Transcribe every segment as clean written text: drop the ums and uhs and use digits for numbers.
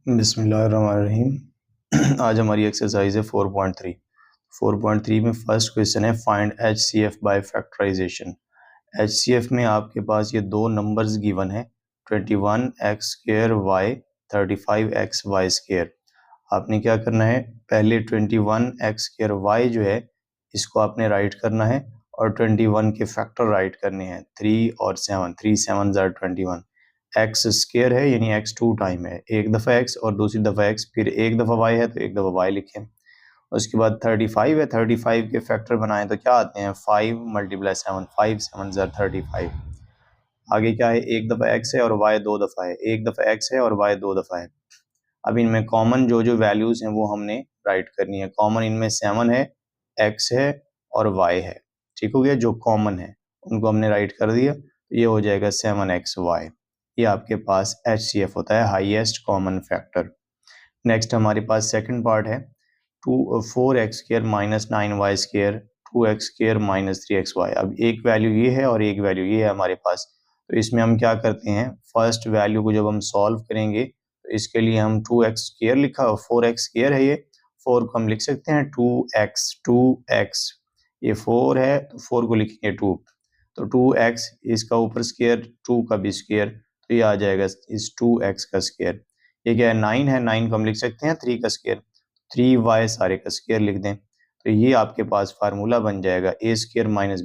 बिस्मिल्लाहिर्रहमानिर्रहीम। आज हमारी एक्सरसाइज है 4.3। 4.3 में फर्स्ट क्वेश्चन है find HCF by factorisation. HCF में आपके पास ये दो नंबर्स गिवन है 21x² y 35xy²। आपने क्या करना है, पहले 21x² y जो है इसको आपने राइट करना है और 21 के फैक्टर राइट करने हैं 3 और 7। 3 7 ज़ार 21। एक्स स्क्वायर है यानी x 2 टाइम है, एक दफ़ा x और दूसरी दफ़ा x, फिर एक दफ़ा y है तो एक दफ़ा y लिखें। उसके बाद 35 है, 35 के फैक्टर बनाएं तो क्या आते हैं 5 × 7, 5 7 ज़ार 35। आगे क्या है, एक दफ़ा x है और y दो दफ़ा है, एक दफ़ा x है और y दो दफ़ा है। अब इनमें कॉमन जो जो वैल्यूज़ हैं वो हमने राइट करनी है। कॉमन इनमें 7 है, x है और y है। ठीक हो गया, जो कॉमन है उनको हमने राइट कर दिया, तो ये हो जाएगा 7xy। ये आपके पास HCF होता है, हाईएस्ट कॉमन फैक्टर। नेक्स्ट हमारे पास सेकंड पार्ट है 4x² - 9y², 2x² - 3xy। अब एक वैल्यू ये है और एक वैल्यू ये है हमारे पास, तो इसमें हम क्या करते हैं, फर्स्ट वैल्यू को जब हम सॉल्व करेंगे तो इसके लिए हम 2x² लिखा और 4x² है, ये 4 को हम लिख सकते हैं 2x। ये 4 है तो 4 को लिखेंगे 2, तो 2x इसका ऊपर स्क्वायर 2 का भी स्क्वायर, तो ये आ जाएगा इस 2x का स्क्वायर। ये क्या है 9 है, 9 को हम लिख सकते हैं 3 का स्क्वायर, 3y सारे का स्क्वायर लिख दें, तो ये आपके पास फार्मूला बन जाएगा a² -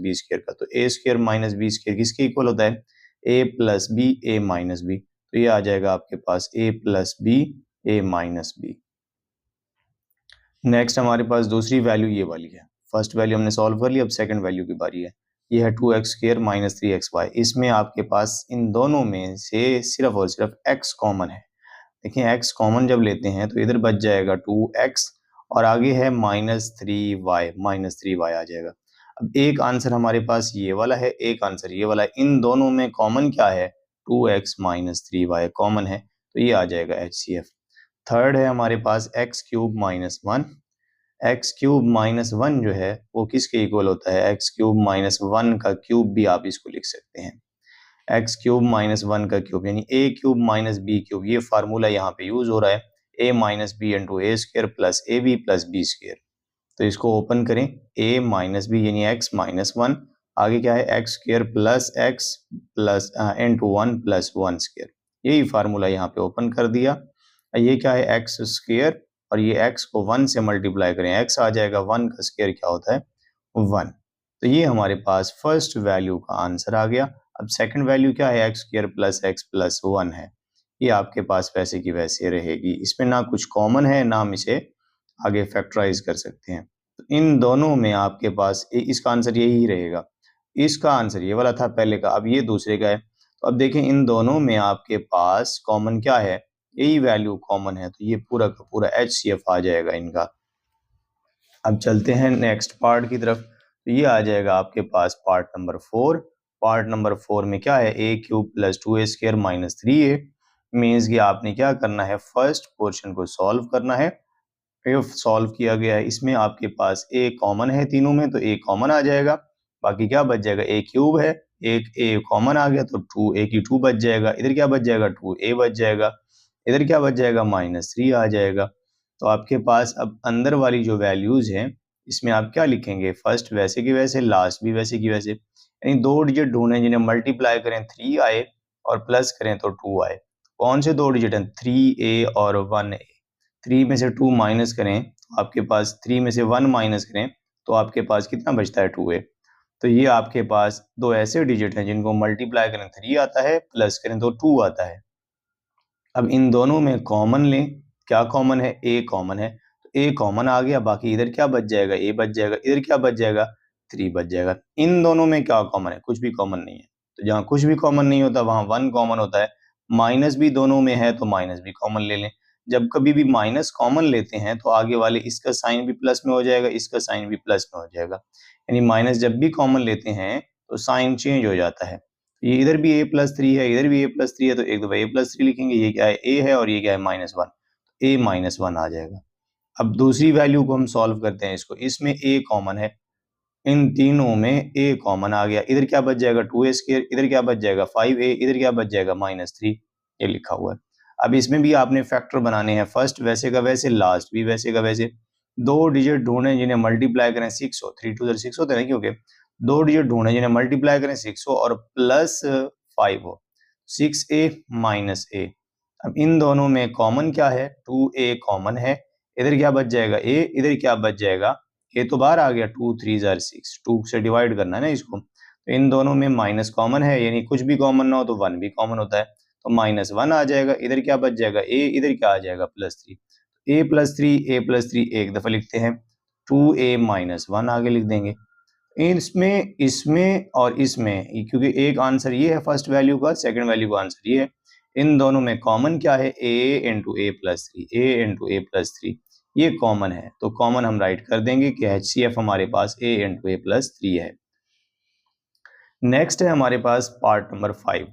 b² का। तो a² - b² किसके इक्वल होता है, a + b a - b, तो ये आ जाएगा आपके पास a + b a - b। Next हमारे पास दूसरी वैल्यू ये वाली है, फर्स्ट वैल्यू हमने सॉल्व कर लिया, अब सेकंड वैल्यू की बारी है। ये है 2x² - 3xy। इसमें आपके पास इन दोनों में से सिर्फ और सिर्फ x कॉमन है। देखिए x कॉमन जब लेते हैं तो इधर बच जाएगा 2x और आगे है -3y आ जाएगा। अब एक आंसर हमारे पास ये वाला है, एक आंसर ये वाला है, इन दोनों में कॉमन क्या है 2x - 3y कॉमन है, तो ये आ जाएगा HCF। थर्ड है हमारे पास x³ - 1। x³ - 1 जो है वो किसके इक्वल होता है, x³ - 1 का क्यूब भी आप इसको लिख सकते हैं। x³ - 1 का क्यूब यानी a³ - b³, ये फार्मूला यहाँ पे यूज हो रहा है, a - b × a² + ab + b²। तो इसको ओपन करें, a - b यानी x - 1, आगे क्या है x² + x + × 1 + 1²। यही फार्मूला यहाँ पे ओपन कर दिया। ये क्या है x² और ये x को 1 से मल्टीप्लाई करें, x आ जाएगा, 1 का स्क्वायर क्या होता है 1। तो ये हमारे पास फर्स्ट वैल्यू का आंसर आ गया। अब सेकंड वैल्यू क्या है, x² + x + 1 है, ये आपके पास वैसे की वैसे रहेगी, इसमें ना कुछ कॉमन है ना हम इसे आगे फैक्टराइज कर सकते हैं। तो इन दोनों में आपके पास इसका आंसर यही रहेगा। इसका आंसर ये वाला था पहले का, अब ये दूसरे का है। तो अब देखें इन दोनों में आपके पास कॉमन क्या है, यही वैल्यू कॉमन है, तो ये पूरा का पूरा HCF आ जाएगा इनका। अब चलते हैं नेक्स्ट पार्ट की तरफ, तो ये आ जाएगा आपके पास पार्ट नंबर 4। पार्ट नंबर 4 में क्या है, a³ + 2a² - 3a। मीन्स कि आपने क्या करना है, फर्स्ट पोर्शन को सॉल्व करना है। इफ सॉल्व किया गया है, इसमें आपके पास a कॉमन है तीनों में, तो a कॉमन आ जाएगा, बाकी क्या बच जाएगा, a³ है, एक a कॉमन आ गया तो 2a की 2 बच जाएगा, इधर क्या बच जाएगा 2a बच जाएगा, इधर क्या बच जाएगा -3 आ जाएगा। तो आपके पास अब अंदर वाली जो वैल्यूज हैं इसमें आप क्या लिखेंगे, फर्स्ट वैसे की वैसे, लास्ट भी वैसे की वैसे, यानी दो डिजिट ढूंढें जिन्हें मल्टीप्लाई करें 3 आए और प्लस करें तो 2 आए। कौन से दो डिजिट हैं, 3a और 1a। 3 में से 2 माइनस करें तो आपके पास, 3 में से 1 माइनस करें तो आपके पास कितना बचता है 2a। तो ये आपके पास दो ऐसे डिजिट हैं जिनको मल्टीप्लाई करें 3 आता है, प्लस करें तो 2 आता है। अब इन दोनों में कॉमन लें, क्या कॉमन है, a कॉमन है, तो a कॉमन आ गया, बाकी इधर क्या बच जाएगा, a बच जाएगा, इधर क्या बच जाएगा 3 बच जाएगा। इन दोनों में क्या कॉमन है, कुछ भी कॉमन नहीं है, तो जहाँ कुछ भी कॉमन नहीं होता वहां 1 कॉमन होता है। माइनस भी दोनों में है तो माइनस भी कॉमन ले लें। जब कभी भी माइनस कॉमन लेते हैं तो आगे वाले इसका साइन भी प्लस में हो जाएगा, इसका साइन भी प्लस में हो जाएगा, यानी माइनस जब भी कॉमन लेते हैं तो साइन चेंज हो जाता है। ये इधर भी a+3 है, इधर भी a+3 है, तो एक दफा a+3 लिखेंगे, ये क्या है a है और ये क्या है -1, a -1 आ जाएगा। अब दूसरी वैल्यू को हम सॉल्व करते हैं इसको, इसमें a कॉमन है, इन तीनों में a कॉमन आ गया, इधर क्या बच जाएगा 2a², इधर क्या बच जाएगा 5a, इधर क्या बच जाएगा -3, ये लिखा हुआ है। अब इसमें भी आपने फैक्टर बनाने हैं, फर्स्ट वैसे का वैसे, लास्ट भी वैसे का वैसे। दो डिजिट ढूंढें जिन्हें मल्टीप्लाई करें 6 हो, 3 2 6 होते हैं ना, क्योंकि दो डिजिट ढूंढें जिन्हें मल्टीप्लाई करें 6 हो और प्लस 5 हो, 6a माइनस ए। अब इन दोनों में कॉमन क्या है, 2a कॉमन है, इधर क्या बच जाएगा a, इधर क्या बच जाएगा a, तो बाहर आ गया, 2 3 6, 2 से डिवाइड करना है ना इसको, तो इन दोनों में माइनस कॉमन है, यानी कुछ भी कॉमन ना हो तो 1 भी कॉमन होता है, तो -1 आ जाएगा, इधर क्या बच जाएगा a, इधर क्या आ जाएगा +3, a+3 एक दफा लिखते हैं, 2a माइनस 1 आगे लिख देंगे। इसमें इसमें और इसमें, क्योंकि एक आंसर ये है फर्स्ट वैल्यू का, सेकंड वैल्यू का आंसर ये है, इन दोनों में कॉमन क्या है, a into a plus three, ये कॉमन है, तो कॉमन हम राइट कर देंगे कि HCF हमारे पास a इंटू a+3 है। नेक्स्ट है हमारे पास पार्ट नंबर 5,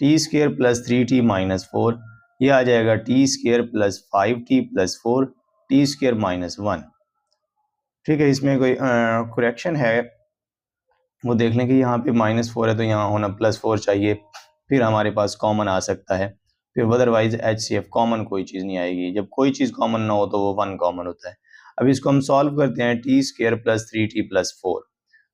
t² + 3t - 4, ये आ जाएगा t² + 5t + 4 t² - 1। ठीक है, इसमें कोई करेक्शन है वो देख लें कि यहाँ पे -4 है तो यहाँ होना +4 चाहिए, फिर हमारे पास कॉमन आ सकता है, फिर अदरवाइज HCF कॉमन कोई चीज़ नहीं आएगी, जब कोई चीज़ कॉमन ना हो तो वो 1 कॉमन होता है। अब इसको हम सॉल्व करते हैं, t² + 3t + 4,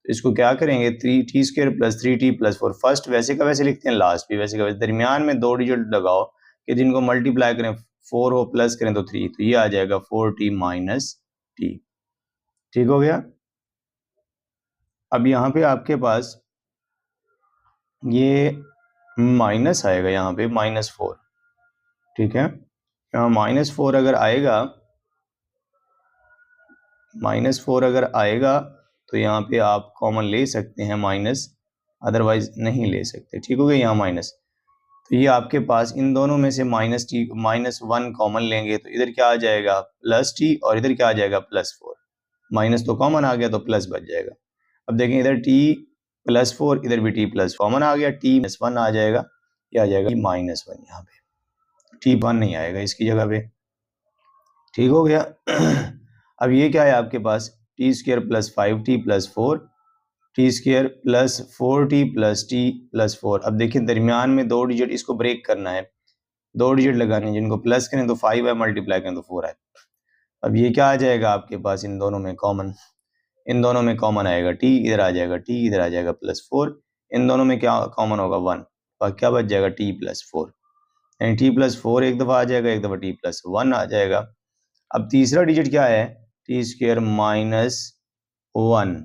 इसको क्या करेंगे, t² + 3t + 4, फर्स्ट वैसे का वैसे लिखते हैं, लास्ट भी वैसे का वैसे, दरमियान में दो डिजिट लगाओ कि जिनको मल्टीप्लाई करें 4 हो, प्लस करें तो 3, तो ये आ जाएगा 4t - t। ठीक हो गया। अब यहाँ पे आपके पास ये माइनस आएगा, यहाँ पे -4, ठीक है, यहाँ -4 अगर आएगा, -4 अगर आएगा तो यहाँ पे आप कॉमन ले सकते हैं माइनस, अदरवाइज नहीं ले सकते। ठीक हो गया, यहाँ माइनस, तो ये आपके पास इन दोनों में से -1 कॉमन लेंगे तो इधर क्या आ जाएगा, +t, और इधर क्या आ जाएगा, +4, माइनस तो कॉमन आ गया तो प्लस बच जाएगा। अब देखें, इधर t +4, इधर भी t प्लस कॉमन आ गया, t -1 आ जाएगा, क्या आ जाएगा, -1, यहाँ पे t 1 नहीं आएगा इसकी जगह पे। ठीक हो गया। अब ये क्या है आपके पास, t² + 5t + 4, t² + 4t + t + 4। अब देखिए दरमियान में दो डिजिट, इसको ब्रेक करना है, दो डिजिट लगाने, जिनको प्लस करें तो 5 है, मल्टीप्लाई करें तो 4 है। अब ये क्या आ जाएगा आपके पास, इन दोनों में कॉमन, इन दोनों में कॉमन आएगा t, इधर आ जाएगा t, इधर आ जाएगा +4, इन दोनों में क्या कॉमन होगा, 1, और क्या बच जाएगा, t + 4, यानी t + 4 एक दफ़ा आ जाएगा, एक दफ़ा t + 1 आ जाएगा। अब तीसरा डिजिट क्या है, t² - 1,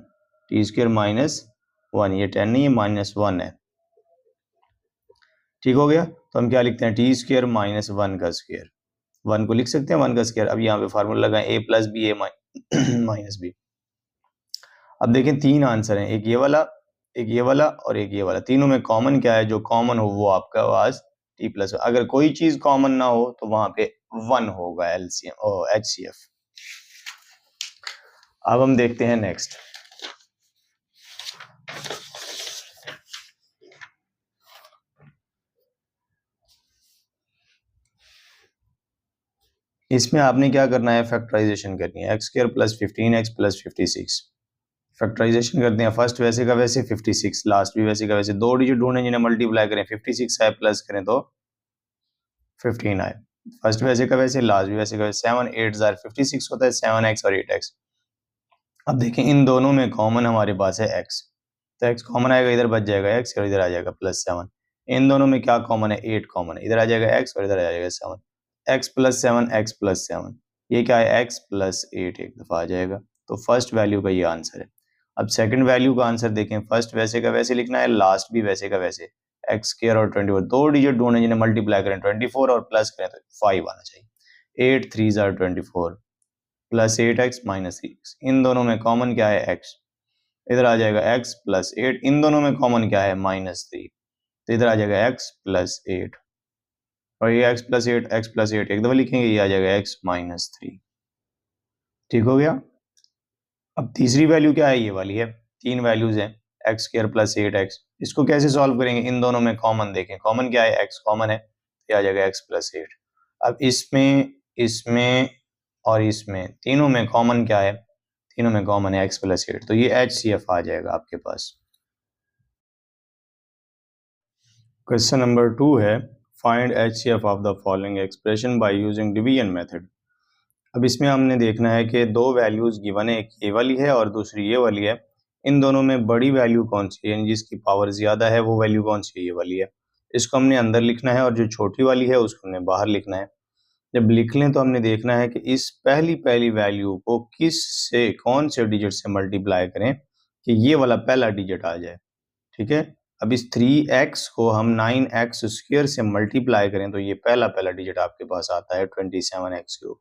t² - 1, ये 10 नहीं है, -1 है। ठीक हो गया, तो हम क्या लिखते हैं, t² - 1 का स्क्वायर, 1 को लिख सकते हैं 1 का स्क्वायर। अब यहाँ पे फार्मूला लगाएं, a + b a -b। अब देखें तीन आंसर हैं, एक ये वाला, एक ये वाला और एक ये वाला, तीनों में कॉमन क्या है, जो कॉमन हो वो आपका पास t+1, अगर कोई चीज कॉमन ना हो तो वहां पे 1 होगा LCM और HCF। अब हम देखते हैं नेक्स्ट, इसमें आपने क्या करना है, फैक्टराइजेशन करनी है, x² + 15x + 56, फैक्टराइजेशन करते हैं, फर्स्ट वैसे का वैसे, 56 लास्ट भी वैसे का वैसे, दो डिजिट ढूंढें जिन्हें मल्टीप्लाई करें, 56 है, प्लस करें तो 15 आए, फर्स्ट वैसे का वैसे, लास्ट भी वैसे का वैसे, 7 8 56 होता है, 7x और 8x। अब देखें इन दोनों में कॉमन हमारे पास है x, तो x कॉमन आएगा, इधर बच जाएगा x और इधर आ जाएगा +7, इन दोनों में क्या कॉमन है, 8 कॉमन है, इधर आ जाएगा x और इधर आ जाएगा 7, x + 7, x + 7, ये क्या है, x + 8 एक दफ़ा आ जाएगा, तो फर्स्ट वैल्यू का ये आंसर है। अब सेकंड वैल्यू का आंसर देखें, फर्स्ट वैसे का वैसे लिखना है, लास्ट भी वैसे का वैसे, x² और 24, दो डिजिट ढूंढें जिन्हें मल्टीप्लाई करें 24 और प्लस करें तो 5 आना चाहिए, 8 3 24 +8x - 6, इन दोनों में कॉमन क्या है, x, इधर आ जाएगा x + 8, इन दोनों में कॉमन क्या है, -3, तो इधर आ जाएगा x + 8, और ये x + 8 एक दफा लिखेंगे, ये आ जाएगा x - 3। ठीक हो गया। अब तीसरी वैल्यू क्या है, ये वाली है, तीन वैल्यूज हैं, x² + 8x, इसको कैसे सॉल्व करेंगे, इन दोनों में कॉमन देखें, कॉमन क्या है, x कॉमन है, ये आ जाएगा x + 8। अब इसमें, इसमें और इसमें, तीनों में कॉमन क्या है, तीनों में कॉमन है x + 8, तो ये HCF आ जाएगा आपके पास। क्वेश्चन नंबर 2 है, find HCF of the following expression by using division method. अब इसमें हमने देखना है कि दो वैल्यूज गिवन है, एक ये वाली है और दूसरी ये वाली है। इन दोनों में बड़ी वैल्यू कौन सी है, यानी जिसकी पावर ज्यादा है वो वैल्यू कौन सी है, ये वाली है। इसको हमने अंदर लिखना है और जो छोटी वाली है उसको हमने बाहर लिखना है। जब लिख लें तो हमने देखना है कि इस पहली पहली वैल्यू को किस से, कौन से डिजिट से मल्टीप्लाई करें कि ये वाला पहला डिजिट आ जाए। ठीक है, अब इस 3x को हम 9x स्क्वायर से मल्टीप्लाई करें तो ये पहला पहला डिजिट आपके पास आता है 27x क्यूब।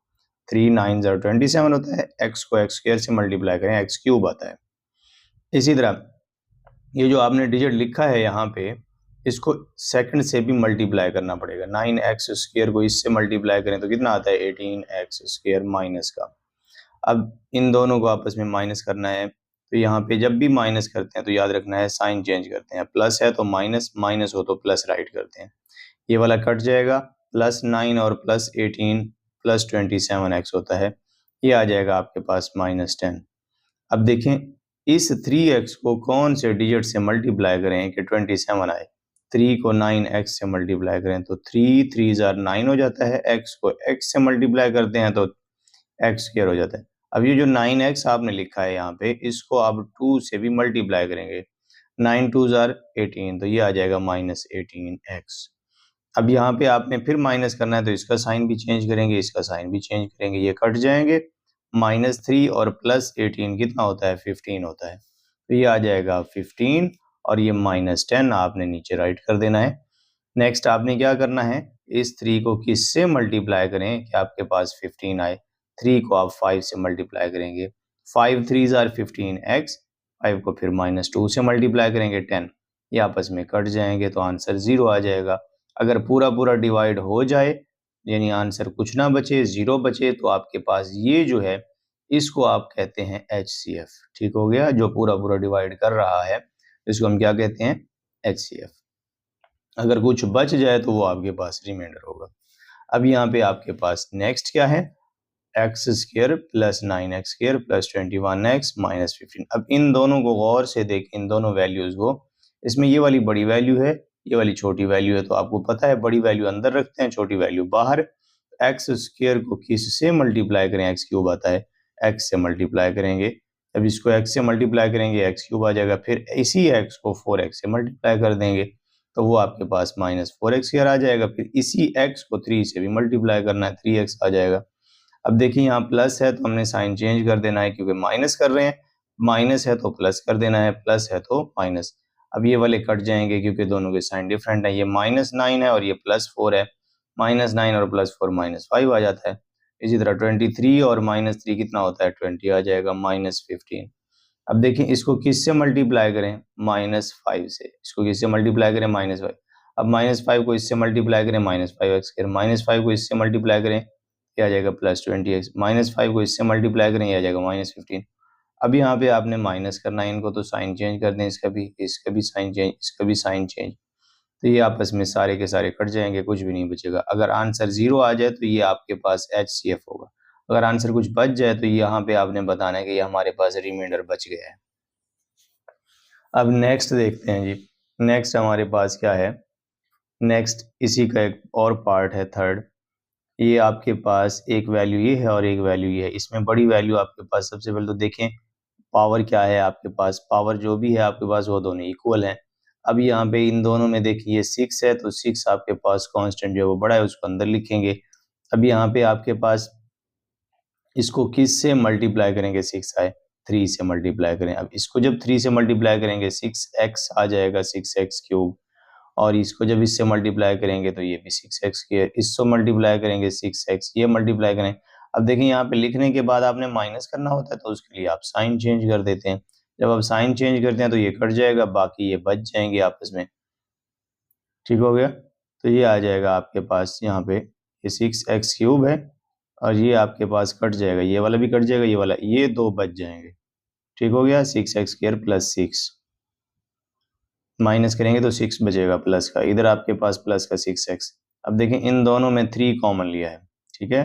3 9 27 होता है, x को x स्क्वायर से मल्टीप्लाई करें x क्यूब आता है। इसी तरह ये जो आपने डिजिट लिखा है यहाँ पे, इसको सेकंड से भी मल्टीप्लाई करना पड़ेगा। 9x स्क्वायर को इससे मल्टीप्लाई करें तो कितना आता है 18x स्क्वायर माइनस का। अब इन दोनों को आपस में माइनस करना है, तो यहाँ पे जब भी माइनस करते हैं तो याद रखना है साइन चेंज करते हैं। प्लस है तो माइनस, माइनस हो तो प्लस राइट करते हैं। ये वाला कट जाएगा, प्लस 9 और प्लस 18 प्लस 27x होता है, ये आ जाएगा आपके पास -10। अब देखें इस 3x को कौन से डिजिट से मल्टीप्लाई करें कि 27 आए। 3 को 9x से मल्टीप्लाई करें तो 3 3 9 हो जाता है, x को x से मल्टीप्लाई करते हैं तो x स्क्वायर हो जाता है। अब ये जो 9x आपने लिखा है यहाँ पे, इसको आप 2 से भी मल्टीप्लाई करेंगे, 9 2 18 तो ये आ जाएगा -18x। अब यहाँ पे आपने फिर माइनस करना है तो इसका साइन भी चेंज करेंगे, इसका साइन भी चेंज करेंगे, ये कट जाएंगे। -3 और प्लस 18 कितना होता है 15 होता है, तो ये आ जाएगा 15 और ये -10 आपने नीचे राइट कर देना है। नेक्स्ट आपने क्या करना है, इस 3 को किससे मल्टीप्लाई करें कि आपके पास 15 आए। 3 को आप 5 से मल्टीप्लाई करेंगे, 5 3 15x, 5 को फिर -2 से मल्टीप्लाई करेंगे 10, ये आपस में कट जाएंगे तो आंसर 0 आ जाएगा। अगर पूरा पूरा डिवाइड हो जाए यानी आंसर कुछ ना बचे, 0 बचे, तो आपके पास ये जो है इसको आप कहते हैं HCF। ठीक हो गया, जो पूरा पूरा डिवाइड कर रहा है इसको हम क्या कहते हैं HCF। अगर कुछ बच जाए तो वो आपके पास रिमाइंडर होगा। अब यहाँ पे आपके पास नेक्स्ट क्या है, x square plus 9x square plus 21x minus 15। अब इन दोनों को गौर से देखें, इन दोनों वैल्यूज को, इसमें ये वाली बड़ी वैल्यू है, ये वाली छोटी वैल्यू है, तो आपको पता है बड़ी वैल्यू अंदर रखते हैं, छोटी वैल्यू बाहर। x स्क्वायर को किससे मल्टीप्लाई करें, x क्यूब आता है, x से मल्टीप्लाई करेंगे। अब इसको x से मल्टीप्लाई करेंगे x क्यूब आ जाएगा, फिर इसी x को 4x से मल्टीप्लाई कर देंगे तो वो आपके पास -4x स्क्वायर आ जाएगा। फिर इसी x को 3 से भी मल्टीप्लाई करना है, 3x आ जाएगा। अब देखिए यहाँ प्लस है तो हमने साइन चेंज कर देना है, क्योंकि माइनस कर रहे हैं, माइनस है तो प्लस कर देना है, प्लस है तो माइनस। अब ये वाले कट जाएंगे क्योंकि दोनों के साइन डिफरेंट है, ये -9 है और ये +4 है, -9 और +4 -5 आ जाता है। इसी तरह 23 और -3 कितना होता है 20 आ जाएगा, -15। अब देखिए इसको किससे मल्टीप्लाई करें, -5 से। इसको किससे मल्टीप्लाई करें, -5। अब -5 को इससे मल्टीप्लाई करें, -5x, फिर -5 को इससे मल्टीप्लाई करें, ये आ जाएगा +20x, -5 को इससे मल्टीप्लाई करें, ये आ जाएगा -15। अब यहाँ पे आपने माइनस करना है इनको, तो साइन चेंज कर दें, इसका भी साइन चेंज, इसका भी साइन चेंज, तो ये आपस में सारे के सारे कट जाएंगे, कुछ भी नहीं बचेगा। अगर आंसर 0 आ जाए तो ये आपके पास HCF होगा। अगर आंसर कुछ बच जाए तो यहाँ पे आपने बताना है कि ये हमारे पास रिमाइंडर बच गया है। अब नेक्स्ट देखते हैं जी, नेक्स्ट हमारे पास क्या है। नेक्स्ट इसी का एक और पार्ट है, थर्ड। ये आपके पास एक वैल्यू ये है और एक वैल्यू ये है। इसमें बड़ी वैल्यू आपके पास, सबसे पहले तो देखें पावर क्या है आपके पास, पावर जो भी है आपके पास वो दोनों इक्वल हैं। अब यहाँ पे इन दोनों में देखिए ये 6 है तो 6 आपके पास कांस्टेंट जो है वो बड़ा है, उसको अंदर लिखेंगे। अब यहाँ पे आपके पास इसको किस से मल्टीप्लाई करेंगे, 6 आए, 3 से मल्टीप्लाई करें। अब इसको जब 3 से मल्टीप्लाई करेंगे 6x आ जाएगा, 6x क्यूब। और इसको जब इससे मल्टीप्लाई करेंगे तो ये भी 6x स्क्वायर, इसको मल्टीप्लाई करेंगे 6x, ये मल्टीप्लाई करें। अब देखिए यहाँ पे लिखने के बाद आपने माइनस करना होता है तो उसके लिए आप साइन चेंज कर देते हैं। जब आप साइन चेंज करते हैं तो ये कट जाएगा, बाकी ये बच जाएंगे आपस में। ठीक हो गया, तो ये आ जाएगा आपके पास यहाँ पे, ये 6x क्यूब है और ये आपके पास कट जाएगा, ये वाला भी कट जाएगा, ये वाला, ये दो बच जाएंगे। ठीक हो गया, 6x स्क्वायर प्लस 6 माइनस करेंगे तो 6 बचेगा प्लस का, इधर आपके पास प्लस का 6x। अब देखें इन दोनों में 3 कॉमन लिया है, ठीक है,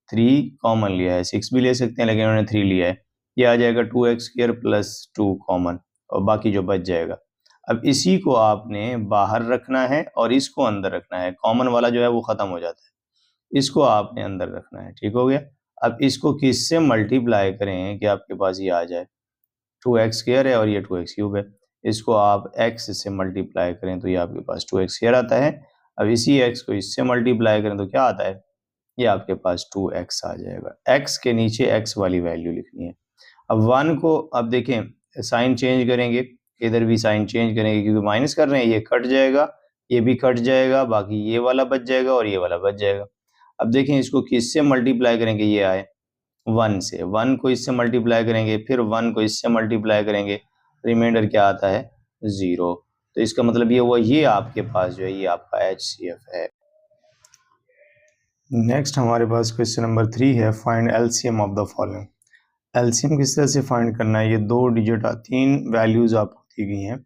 3 कॉमन लिया है, 6 भी ले सकते हैं लेकिन उन्होंने 3 लिया है। ये आ जाएगा 2x स्क्वायर प्लस 2 कॉमन और बाकी जो बच जाएगा। अब इसी को आपने बाहर रखना है और इसको अंदर रखना है, कॉमन वाला जो है वो खत्म हो जाता है, इसको आपने अंदर रखना है, ठीक हो गया। अब इसको किससे मल्टीप्लाई करें कि आपके पास ये आ जाए, 2x² है और ये 2x³ है, इसको आप x से मल्टीप्लाई करें तो ये आपके पास 2x² आता है। अब इसी x को इससे मल्टीप्लाई करें तो क्या आता है, ये आपके पास 2x आ जाएगा। x के नीचे x वाली वैल्यू लिखनी है। अब 1 को अब देखें साइन चेंज करेंगे, इधर भी साइन चेंज करेंगे क्योंकि माइनस कर रहे हैं, ये कट जाएगा, ये भी कट जाएगा, बाकी ये वाला बच जाएगा और ये वाला बच जाएगा। अब देखें इसको किससे मल्टीप्लाई करेंगे, ये आए 1 से, 1 को इससे मल्टीप्लाई करेंगे, फिर 1 को इससे मल्टीप्लाई करेंगे, रिमाइंडर क्या आता है 0। तो इसका मतलब ये हुआ, ये आपके पास जो है ये आपका HCF है। नेक्स्ट हमारे पास क्वेश्चन नंबर 3 है, find LCM of the following. LCM किस तरह से फाइंड करना है, ये 2 डिजिट 3 वैल्यूज आपको दी गई हैं,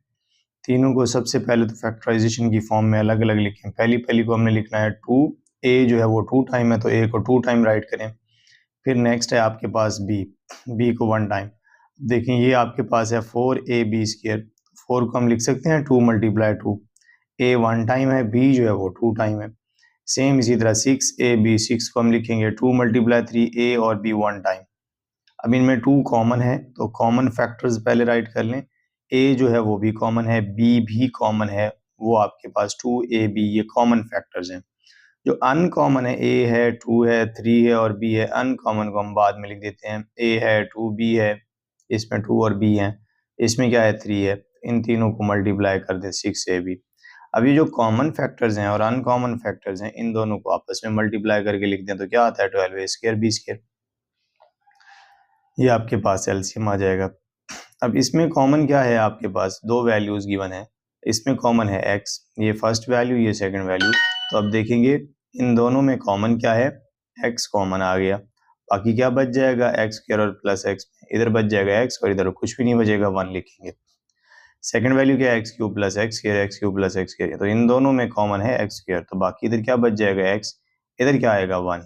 तीनों को सबसे पहले तो फैक्टराइजेशन की फॉर्म में अलग अलग लिखें। पहली को हमने लिखना है 2, a जो है वो 2 टाइम है तो a को 2 टाइम राइट करें। फिर नेक्स्ट है आपके पास b को 1 टाइम। देखें ये आपके पास है 4ab², 4 को हम लिख सकते हैं 2 × 2, a 1 टाइम है, b जो है वो 2 टाइम है। सेम इसी तरह 6ab, 6 को हम लिखेंगे 2 × 3, a और b 1 टाइम। अब इनमें 2 कॉमन है तो कॉमन फैक्टर्स पहले राइट कर लें, a जो है वो भी कॉमन है, b भी कॉमन है, वो आपके पास 2ab ये कॉमन फैक्टर्स हैं। जो अनकॉमन है a है, 2 है, 3 है और b है, अनकॉमन को हम बाद में लिख देते हैं, a है, 2b है, इसमें 2 और b है, इसमें क्या है 3 है, इन तीनों को मल्टीप्लाई कर दें 6ab। अब ये जो कॉमन फैक्टर्स हैं और अनकॉमन फैक्टर्स हैं, इन दोनों को आपस में मल्टीप्लाई करके लिख दें तो क्या आता है 12a² b²। ये आपके पास एलसीएम आ जाएगा। अब इसमें कॉमन क्या है, आपके पास 2 वैल्यूज गिवन है, इसमें कॉमन है x, ये फर्स्ट वैल्यू ये सेकंड वैल्यू। तो अब देखेंगे इन दोनों में कॉमन क्या है, x कॉमन आ गया, बाकी क्या बच जाएगा x² और प्लस x, इधर बच जाएगा x और इधर कुछ भी नहीं बचेगा 1 लिखेंगे। सेकंड वैल्यू क्या है x³ plus x² plus x², तो इन दोनों में कॉमन है x², तो बाकी इधर क्या बच जाएगा x, इधर क्या आएगा 1,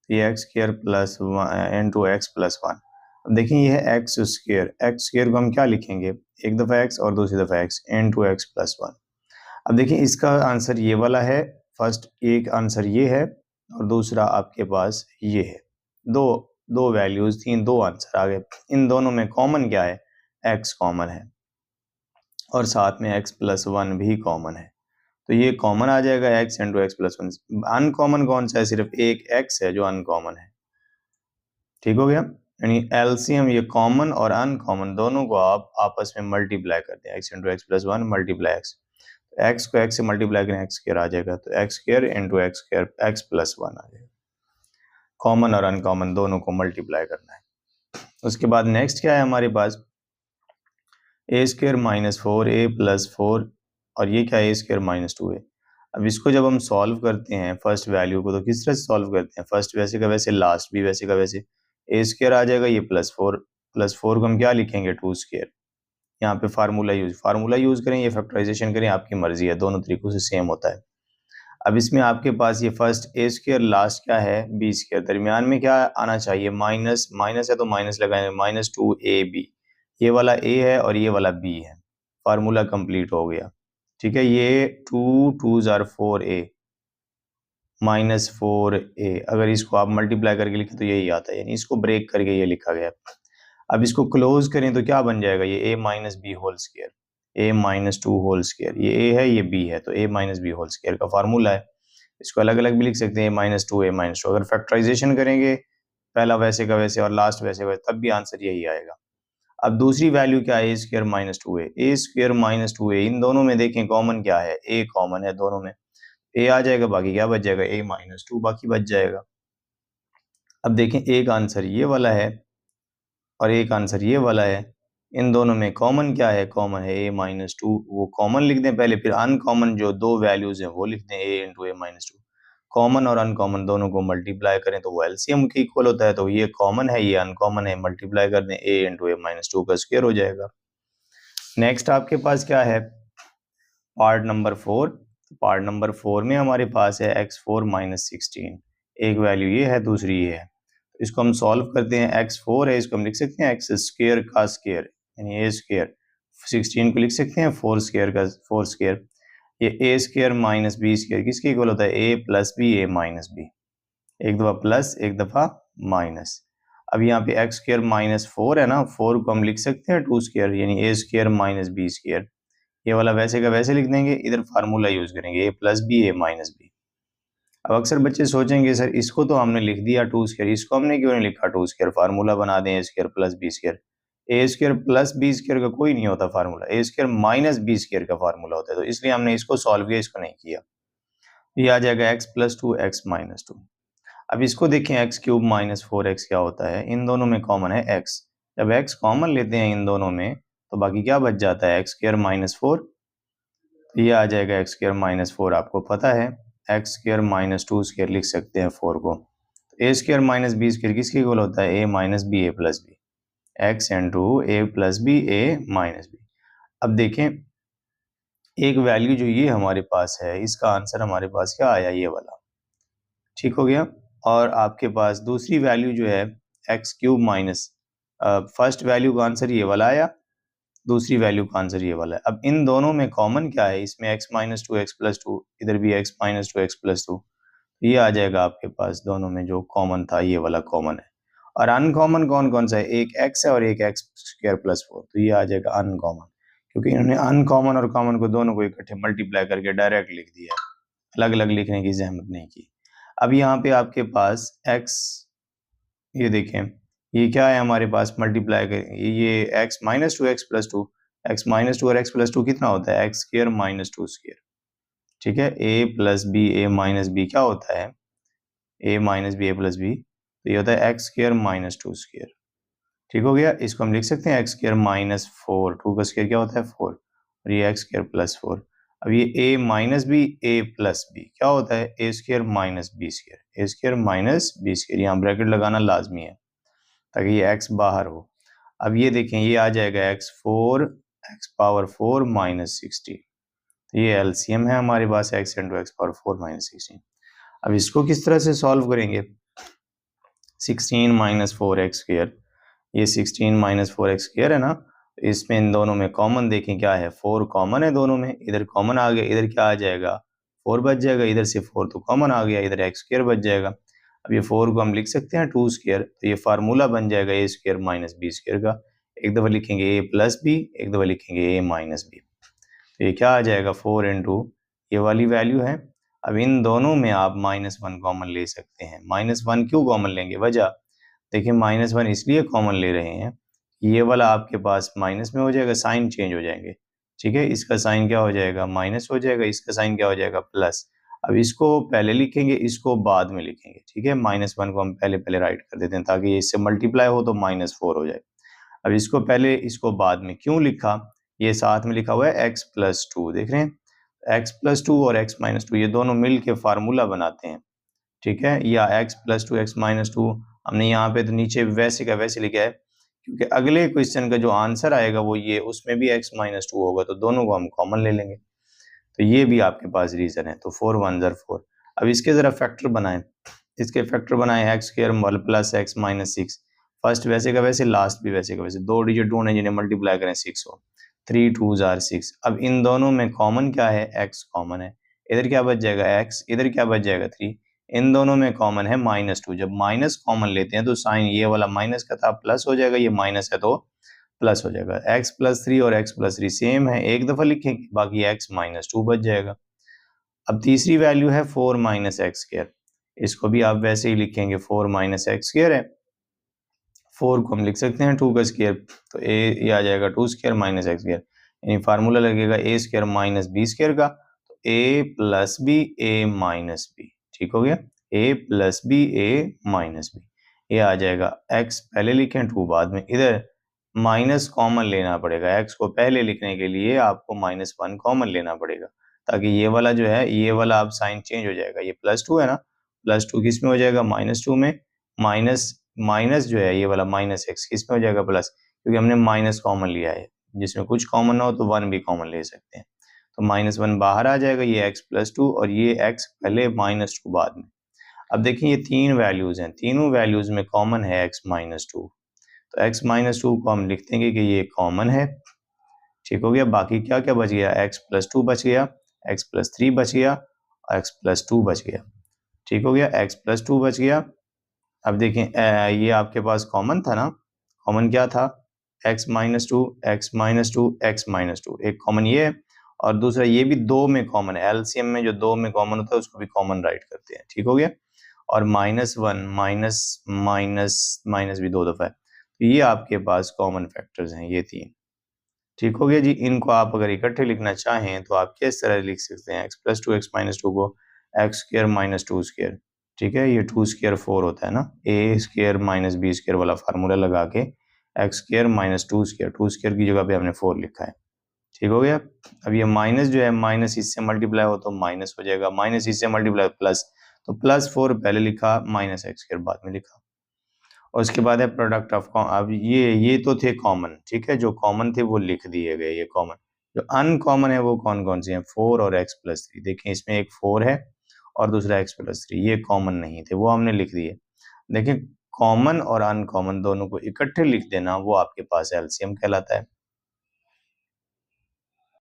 ये x² plus into x plus 1। अब देखिए ये है x² को हम क्या लिखेंगे, एक दफ़ा x और दूसरी दफ़ा x इंटू x प्लस 1। अब देखिए इसका आंसर ये वाला है, फर्स्ट एक आंसर ये है और दूसरा आपके पास ये है, दो वैल्यूज थी, 2 आंसर आ गए। इन दोनों में कॉमन क्या है, x कॉमन है और साथ में x प्लस 1 भी कॉमन है, तो ये कॉमन आ जाएगा x into x plus 1। Uncommon कौन सा है, सिर्फ एक x है जो अनकॉमन है, ठीक हो गया। यानी एलसीएम ये कॉमन और अनकॉमन दोनों को आप आपस में मल्टीप्लाई करते हैं, x into x plus 1 multiply x, x को x से मल्टीप्लाई करें x² आ जाएगा, तो x² into x² x plus 1 आ जाएगा। कॉमन और अनकॉमन दोनों को मल्टीप्लाई करना है। उसके बाद नेक्स्ट क्या है हमारे पास, a² माइनस 4a प्लस 4 और ये क्या है a² माइनस 2a। अब इसको जब हम सॉल्व करते हैं फर्स्ट वैल्यू को तो किस तरह से सॉल्व करते हैं, फर्स्ट वैसे का वैसे, लास्ट भी वैसे का वैसे, a² आ जाएगा, ये प्लस 4 को हम क्या लिखेंगे 2²। यहाँ पे फार्मूला यूज करें, ये फैक्टराइजेशन करें, आपकी मर्जी है, दोनों तरीकों से सेम होता है। अब इसमें आपके पास ये फर्स्ट a², लास्ट क्या है b², दरमियान में क्या आना चाहिए माइनस, माइनस है तो माइनस लगाएंगे, -2ab, ये वाला a है और ये वाला b है, फार्मूला कंप्लीट हो गया, ठीक है। ये 2 * 4a -4a, अगर इसको आप मल्टीप्लाई करके लिखें तो यही आता है, यानी इसको ब्रेक करके ये लिखा गया। अब इसको क्लोज करें तो क्या बन जाएगा, ये a minus b whole square, a minus 2 whole square, ये a है ये b है, तो a minus b whole square का फार्मूला है। इसको अलग अलग भी लिख सकते हैं, -2 a माइनस 2, अगर फैक्टराइजेशन करेंगे पहला वैसे का वैसे और लास्ट वैसे वैसे, तब भी आंसर यही आएगा। अब दूसरी वैल्यू क्या है, a² minus 2a, a² minus 2a, इन दोनों में देखें कॉमन क्या है, a कॉमन है दोनों में, a आ जाएगा, बाकी क्या बच जाएगा a माइनस 2, बाकी बच जाएगा। अब देखें एक आंसर ये वाला है और एक आंसर ये वाला है, इन दोनों में कॉमन क्या है, कॉमन है a माइनस 2, वो कॉमन लिख दें पहले, फिर अनकॉमन जो 2 वैल्यूज हैं वो लिख दें a into a minus 2। Common और अनकॉमन दोनों को मल्टीप्लाई करें तो वो एलसीएम के इक्वल होता है, तो ये कॉमन है ये अनकॉमन है, मल्टीप्लाई कर दें a इंटू a माइनस 2 का स्क्वायर हो जाएगा। नेक्स्ट आपके पास क्या है, पार्ट नंबर 4। पार्ट नंबर 4 में हमारे पास है x4 माइनस 16, एक वैल्यू ये है, दूसरी ये है, इसको हम सॉल्व करते हैं। x4 है, इसको हम लिख सकते हैं x² का स्क्वायर यानी a², 16 को लिख सकते हैं 4 स्क्वायर का 4 स्क्वायर, ये ए स्क्वायर माइनस बी स्क्वायर किसके इक्वल होता है, ए plus b a minus B, एक दफ़ा प्लस एक दफ़ा माइनस। अब यहाँ पे एक्स स्क्वायर माइनस 4 है ना, 4 को हम लिख सकते हैं 2 स्क्वायर यानी ए स्क्वायर माइनस बी स्क्वायर, ये वाला वैसे का वैसे लिख देंगे, इधर फार्मूला यूज करेंगे ए plus b a minus B. अब अक्सर बच्चे सोचेंगे सर इसको तो हमने लिख दिया 2 स्क्वायर, इसको हमने क्यों नहीं लिखा 2 स्क्वायर, फार्मूला बना दें ए square plus B square. A square plus B square का कोई नहीं होता फार्मूला, ए स्क्वायर माइनस बी स्क्वायर का फार्मूला होता है, तो इसलिए हमने इसको सॉल्व किया, इसको नहीं किया। ये आ जाएगा x plus two x minus to. अब इसको देखें एक्स क्यूब माइनस 4x क्या होता है, इन दोनों में कॉमन है x, जब x कॉमन लेते हैं इन दोनों में तो बाकी क्या बच जाता है, एक्स स्क्वायर माइनस 4, तो ये आ जाएगा एक्स स्क्वायर माइनस 4, आपको पता है एक्स स्क्वायर माइनस 2 स्क्वायर लिख सकते हैं 4 को, ए स्क्वायर माइनस बी स्क्वायर किसके इक्वल होता है, ए minus b a plus B, x into A plus b a minus B. अब देखें एक वैल्यू जो ये हमारे पास है इसका आंसर हमारे पास क्या आया, ये वाला, ठीक हो गया। और आपके पास दूसरी वैल्यू जो है x cube minus, first value का आंसर ये वाला आया, दूसरी वैल्यू का आंसर ये वाला है। अब इन दोनों में कॉमन क्या है, इसमें x minus two x plus to, इधर भी x minus two x plus to, ये आ जाएगा आपके पास, दोनों में जो कॉमन था ये वाला कॉमन है। और अनकॉमन कौन कौन सा है, एक एक्स है और एक एक्स स्क्वायर प्लस 4, तो ये आ जाएगा अनकॉमन, क्योंकि इन्होंने अनकॉमन और कॉमन को दोनों को इकट्ठे मल्टीप्लाई करके डायरेक्ट लिख दिया, अलग अलग लिखने की जहमत नहीं की। अब यहाँ पे आपके पास x, ये देखें ये क्या है हमारे पास, मल्टीप्लाई कर ये x minus two x plus two, x minus two और एक्स प्लस टू कितना होता है, x square minus two square, ठीक है, a plus b a minus b क्या होता है, a minus b a plus b, तो ये होता है x square minus two square, ठीक हो गया। इसको हम लिख सकते हैं एक्स स्क्वायर माइनस 4, 2 का स्क्वायर क्या होता है 4, और ये एक्स स्क्वायर प्लस 4। अब ये a minus b a plus b क्या होता है, a square minus b square, a square minus b square, यहाँ ब्रैकेट लगाना लाजमी है ताकि ये x बाहर हो। अब ये देखें ये आ जाएगा x4 x पावर 4 माइनस 16, तो ये एलसीएम है हमारे पास x into x power 4 minus 16। अब इसको किस तरह से सॉल्व करेंगे, 16 माइनस 4x स्क्वायर, ये 16 माइनस 4x स्क्वायर है ना, इसमें इन दोनों में कॉमन देखें क्या है, 4 कॉमन है दोनों में, इधर कॉमन आ गया, इधर क्या आ जाएगा 4 बच जाएगा, इधर से 4 तो कॉमन आ गया, इधर एक्स स्क्वायर बच जाएगा। अब ये 4 को हम लिख सकते हैं 2 स्क्वायर, तो ये फार्मूला बन जाएगा ए स्क्वायर माइनस बी स्क्वायर का, एक दफ़ा लिखेंगे ए प्लस बी, एक दफ़ा लिखेंगे ए माइनस बी, तो ये क्या आ जाएगा 4 इंटू ये वाली वैल्यू है। अब इन दोनों में आप -1 कॉमन ले सकते हैं, -1 क्यों कॉमन लेंगे, वजह देखिए -1 इसलिए कॉमन ले रहे हैं, ये वाला आपके पास माइनस में हो जाएगा, साइन चेंज हो जाएंगे, ठीक है, इसका साइन क्या हो जाएगा माइनस हो जाएगा, इसका साइन क्या हो जाएगा प्लस। अब इसको पहले लिखेंगे, इसको बाद में लिखेंगे, ठीक है, -1 को हम पहले पहले राइट कर देते हैं ताकि इससे मल्टीप्लाई हो तो -4 हो जाए। अब इसको पहले इसको बाद में क्यों लिखा, ये साथ में लिखा हुआ है x प्लस टू, देख रहे हैं x प्लस टू और x माइनस टू ये दोनों मिल के फार्मूला बनाते हैं, ठीक है, या x plus two x minus to हमने यहाँ पे तो नीचे वैसे का वैसे लिखा है, क्योंकि अगले क्वेश्चन का जो आंसर आएगा वो ये, उसमें भी x माइनस टू होगा, तो दोनों को हम कॉमन ले लेंगे, तो ये भी आपके पास रीजन है। तो 4 1 ज़र 4। अब इसके जरा फैक्टर बनाएं, इसके फैक्टर बनाएं x square plus x minus 6, first वैसे का वैसे, लास्ट भी वैसे का वैसे, दो डिजिट ढूंढे जिन्हें मल्टीप्लाई करें 6 हो, 3 2 ज़ार 6। अब इन दोनों में कॉमन क्या है, x कॉमन है, इधर क्या बच जाएगा x, इधर क्या बच जाएगा 3, इन दोनों में कॉमन है -2, जब माइनस कॉमन लेते हैं तो साइन ये वाला माइनस का था प्लस हो जाएगा, ये माइनस है तो प्लस हो जाएगा, x प्लस 3 और x प्लस 3 सेम है, एक दफा लिखेंगे, बाकी x माइनस 2 बच जाएगा। अब तीसरी वैल्यू है 4 माइनस एक्स स्क्वायर, इसको भी आप वैसे ही लिखेंगे, 4 माइनस एक्स स्क्वायर है, 4 को हम लिख सकते हैं 2 का स्क्वायर, तो ये आ जाएगा 2 स्क्वायर माइनस एक्स स्क्वायर, यानी फार्मूला लगेगा ए स्क्वायर माइनस बी स्क्वायर का, तो ए plus b a minus B, ठीक हो गया, ए plus b a minus B, ये आ जाएगा। x पहले लिखें 2 बाद में, इधर माइनस कॉमन लेना पड़ेगा, x को पहले लिखने के लिए आपको -1 कॉमन लेना पड़ेगा, ताकि ये वाला जो है ये वाला अब साइन चेंज हो जाएगा, ये +2 है ना, +2 किस में हो जाएगा -2 में, माइनस माइनस जो है ये वाला माइनस एक्स किस में हो जाएगा प्लस, क्योंकि हमने माइनस कॉमन लिया है, जिसमें कुछ कॉमन ना हो तो 1 भी कॉमन ले सकते हैं, तो -1 बाहर आ जाएगा, ये x +2 और ये x पहले -2 बाद में। अब देखिए ये तीन वैल्यूज हैं, तीनों वैल्यूज में कॉमन है x -2, तो x -2 को हम लिख देंगे कि ये कॉमन है, ठीक हो गया। बाकी क्या क्या बच गया, x+2 बच गया, x+3 बच गया, x+2 बच गया। ठीक हो गया, x+2 बच गया। अब देखें ये आपके पास कॉमन था ना, कॉमन क्या था, x-2 x-2 x-2, एक कॉमन ये है और दूसरा ये भी दो में कॉमन है, एलसीएम में जो दो में कॉमन होता है उसको भी कॉमन राइट करते हैं। ठीक हो गया। और -1 माइनस माइनस माइनस भी दो दफा है, तो ये आपके पास कॉमन फैक्टर्स हैं ये तीन। ठीक हो गया जी। इनको आप अगर इकट्ठे लिखना चाहें तो आप किस तरह लिख सकते हैं, x+2 x-2 को x² - 2²। ठीक है, ये 2² 4 होता है ना, a² - b² वाला फार्मूला लगा के x² - 2², 2² की जगह पे हमने 4 लिखा है। ठीक हो गया। अब ये माइनस जो है, माइनस इससे मल्टीप्लाई हो तो माइनस हो जाएगा, माइनस इससे मल्टीप्लाई प्लस, तो +4 पहले लिखा, -x² बाद में लिखा। और उसके बाद है प्रोडक्ट ऑफ अब ये तो थे कॉमन, ठीक है, जो कॉमन थे वो लिख दिए गए, ये कॉमन। जो अनकॉमन है वो कौन कौन से हैं, 4 और x+3। देखें इसमें एक 4 है और दूसरा x+3, ये कॉमन नहीं थे, वो हमने लिख दिए। देखें कॉमन और अनकॉमन दोनों को इकट्ठे लिख देना वो आपके पास एलसीएम कहलाता है।